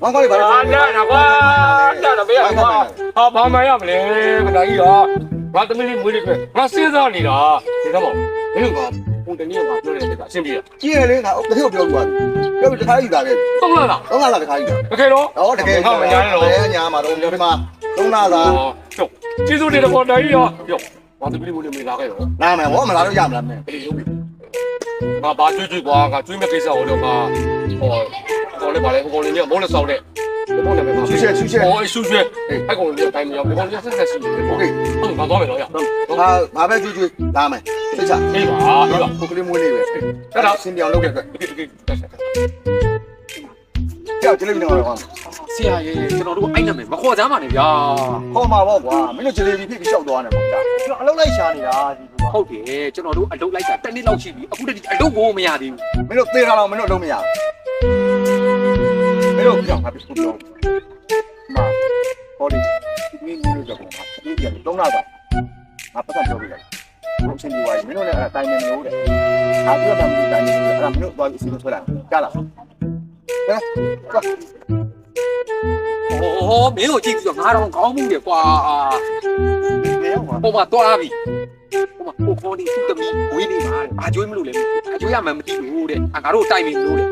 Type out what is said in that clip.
ဘာကောလေးဘာလဲ အာလာကွာလာတော့မရကွာဟာဘာမှရမလဲခဏကြီးတော့ငါသမီးလေးမွေးလေးပဲငါစဉ်းစားနေတာဒီတော့မင်းကဟိုတနေ့ကပြောတယ်ကအဆင်ပြေတာ ကြည့်ရလေငါတကယ်ပြောလို့ပြောပြီးတခါကြီးတာလေ သုံးလား တော့ငါလာတခါကြီးတာ တကယ်တော့ ဟောတကယ် ငါမညာနဲ့တော့ ညာမှာတော့ဒီမှာသုံးလာတာ ဟုတ်ကျေးဇူးတင်တော့တိုင်းရောပြောငါသမီးလေးမွေးလေးမလာခဲ့တော့ လာမယ်ဟောမလာတော့ရမလားမင်း အေးရုပ်ပြီငါဘာကျွေးကွာငါကျွေးမဲ့ကိစ္စဟိုတော့ငါဟောကောလေးပါလေကောလေးเนี่ยမိုးလက်ဆောင်တဲ့ဘုံနဲ့ပဲပါ ရှူရှဲရှူရှဲ ဟောရှူရှဲအဲ့ကောင်လေးတိုင်းမရောက်ကောလေးဆက်ဆက်ရှိတယ်โอเคဟုတ်ငါသွားမယ်တော့ရ ဘာပဲကျွေးလာမယ်စိတ်ချ အေးပါအေးပါ ကိုကလေးမွေးလေးပဲ အဲ့ဒါ စင်ပြောင်းလုပ်တဲ့အတွက် โอเคโอเค ကြောက်ကြလိမ့်နေတော့ကွာ ဆရာရေကျွန်တော်တို့အဲ့နာမယ်မခေါ်ကြမ်းပါနဲ့ဗျာ ခေါ်မှာပေါ့ကွာမင်းတို့ဂျလေဘီဖြစ်ပြီးရှောက်သွားနေပေါ့ကြာကျွန်တော်အလုပ်လိုက်ရှာနေတာဒီကူ ဟုတ်တယ်ကျွန်တော်တို့အလုပ်လိုက်တာတစ်နှစ်လောက်ရှိပြီအခုတည်းအလုပ်ကိုမရသေးဘူး မင်းတို့သေတာတော့မင်းတို့လုံးမရမင်းတို့ပြောင်းတာပြစ်ပြောင်းမာဟောဒီဒီမျိုးလို့ကြောက်တာဒီပြန်သုံးလာတာငါပတ်သက်ပြောပြလိုက်ဘုံစင်ဒီဝိုင်းမင်းတို့လည်းအဲ့ဒါတိုင်းနေလို့တဲ့ဒါပြောတာမင်းတိုင်းနေလို့အဲ့ဒါမင်းတို့သွားပြီးစီလို့ဆွဲလိုက်ကြားလားဟဲ့ ဟောမင်းကိုကြည့်ပြီးတော့ငါတော့ခေါင်းမှုတယ်ကွာ နေရောကွာ ဟိုမှာတွားပြီဟိုမှာဟိုခေါ်နေသူ့သမီးဝေးနေပါတဲ့ဘာကြွေးမလို့လဲဘာကြွေးရမှန်းမသိဘူးတဲ့ငါတို့တိုင်နေလို့တဲ့